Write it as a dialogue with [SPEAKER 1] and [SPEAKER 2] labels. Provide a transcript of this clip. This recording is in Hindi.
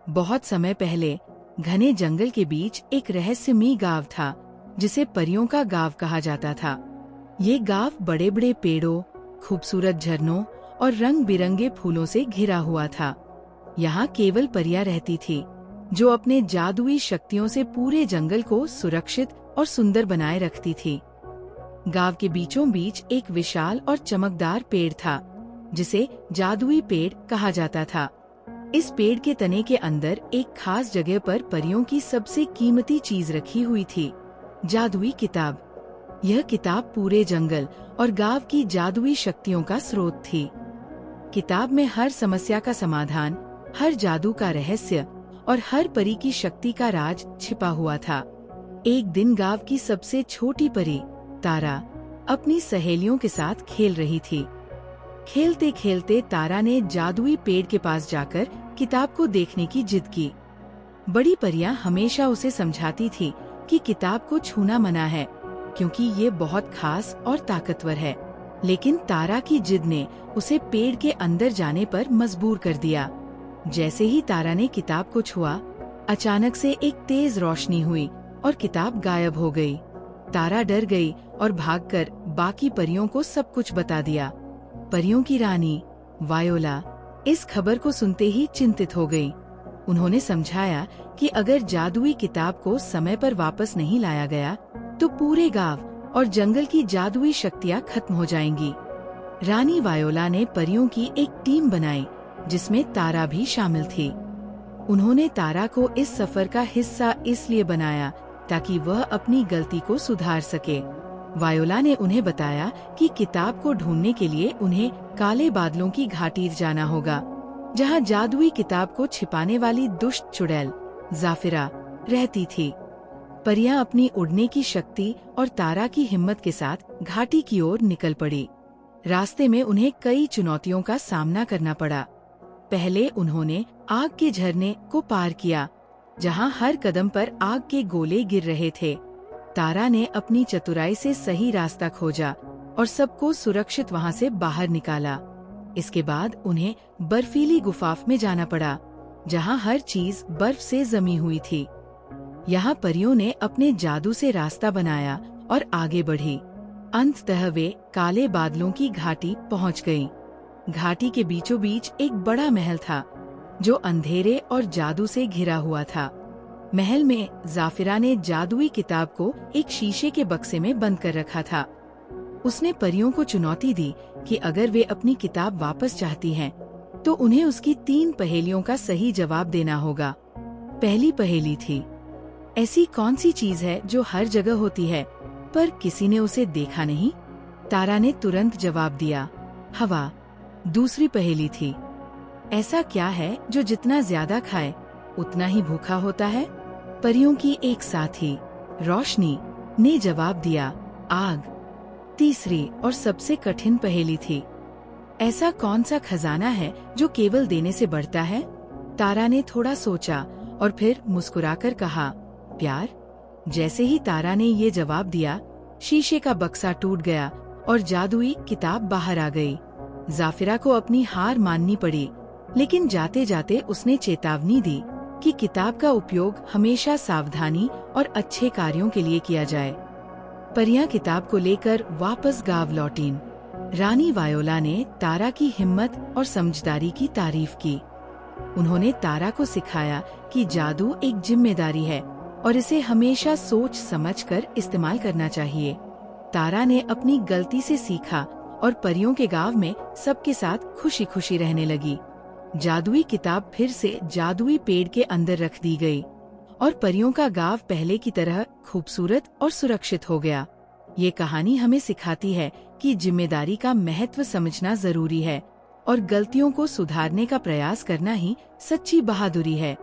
[SPEAKER 1] बहुत समय पहले घने जंगल के बीच एक रहस्यमयी गांव था जिसे परियों का गांव कहा जाता था। ये गांव बड़े बड़े पेड़ों, खूबसूरत झरनों और रंग बिरंगे फूलों से घिरा हुआ था। यहाँ केवल परियां रहती थी जो अपने जादुई शक्तियों से पूरे जंगल को सुरक्षित और सुंदर बनाए रखती थी। गांव के बीचों बीच एक विशाल और चमकदार पेड़ था जिसे जादुई पेड़ कहा जाता था। इस पेड़ के तने के अंदर एक खास जगह पर परियों की सबसे कीमती चीज रखी हुई थी, जादुई किताब। यह किताब पूरे जंगल और गांव की जादुई शक्तियों का स्रोत थी। किताब में हर समस्या का समाधान, हर जादू का रहस्य और हर परी की शक्ति का राज छिपा हुआ था। एक दिन गांव की सबसे छोटी परी तारा अपनी सहेलियों के साथ खेल रही थी। खेलते खेलते तारा ने जादुई पेड़ के पास जाकर किताब को देखने की जिद की। बड़ी परियां हमेशा उसे समझाती थी कि किताब को छूना मना है क्योंकि ये बहुत खास और ताकतवर है, लेकिन तारा की जिद ने उसे पेड़ के अंदर जाने पर मजबूर कर दिया। जैसे ही तारा ने किताब को छुआ, अचानक से एक तेज रोशनी हुई और किताब गायब हो गई। तारा डर गई और भागकर बाकी परियों को सब कुछ बता दिया। परियों की रानी वायोला इस खबर को सुनते ही चिंतित हो गई। उन्होंने समझाया कि अगर जादुई किताब को समय पर वापस नहीं लाया गया तो पूरे गांव और जंगल की जादुई शक्तियां खत्म हो जाएंगी। रानी वायोला ने परियों की एक टीम बनाई जिसमें तारा भी शामिल थी। उन्होंने तारा को इस सफर का हिस्सा इसलिए बनाया ताकि वह अपनी गलती को सुधार सके। वायोला ने उन्हें बताया कि किताब को ढूंढने के लिए उन्हें काले बादलों की घाटी जाना होगा, जहां जादुई किताब को छिपाने वाली दुष्ट चुड़ैल जाफिरा रहती थी। परियां अपनी उड़ने की शक्ति और तारा की हिम्मत के साथ घाटी की ओर निकल पड़ी। रास्ते में उन्हें कई चुनौतियों का सामना करना पड़ा। पहले उन्होंने आग के झरने को पार किया, जहां हर कदम पर आग के गोले गिर रहे थे। तारा ने अपनी चतुराई से सही रास्ता खोजा और सबको सुरक्षित वहां से बाहर निकाला। इसके बाद उन्हें बर्फीली गुफा में जाना पड़ा, जहां हर चीज बर्फ से जमी हुई थी। यहाँ परियों ने अपने जादू से रास्ता बनाया और आगे बढ़ी। अंततः वे काले बादलों की घाटी पहुँच गयी। घाटी के बीचों बीच एक बड़ा महल था जो अंधेरे और जादू से घिरा हुआ था। महल में जाफिरा ने जादुई किताब को एक शीशे के बक्से में बंद कर रखा था। उसने परियों को चुनौती दी कि अगर वे अपनी किताब वापस चाहती हैं, तो उन्हें उसकी 3 पहेलियों का सही जवाब देना होगा। पहली पहेली थी, ऐसी कौन सी चीज है जो हर जगह होती है पर किसी ने उसे देखा नहीं? तारा ने तुरंत जवाब दिया, हवा। दूसरी पहेली थी, ऐसा क्या है जो जितना ज्यादा खाए उतना ही भूखा होता है? परियों की एक साथी रोशनी ने जवाब दिया, आग। तीसरी और सबसे कठिन पहेली थी, ऐसा कौन सा खजाना है जो केवल देने से बढ़ता है? तारा ने थोड़ा सोचा और फिर मुस्कुराकर कहा, प्यार। जैसे ही तारा ने ये जवाब दिया, शीशे का बक्सा टूट गया और जादुई किताब बाहर आ गई। जाफिरा को अपनी हार माननी पड़ी, लेकिन जाते जाते उसने चेतावनी दी कि किताब का उपयोग हमेशा सावधानी और अच्छे कार्यों के लिए किया जाए। परियां किताब को लेकर वापस गांव लौटीं। रानी वायोला ने तारा की हिम्मत और समझदारी की तारीफ की। उन्होंने तारा को सिखाया कि जादू एक जिम्मेदारी है और इसे हमेशा सोच समझकर इस्तेमाल करना चाहिए। तारा ने अपनी गलती से सीखा और परियों के गांव में सबके साथ खुशी खुशी रहने लगी। जादुई किताब फिर से जादुई पेड़ के अंदर रख दी गई और परियों का गांव पहले की तरह खूबसूरत और सुरक्षित हो गया। ये कहानी हमें सिखाती है कि जिम्मेदारी का महत्व समझना जरूरी है और गलतियों को सुधारने का प्रयास करना ही सच्ची बहादुरी है।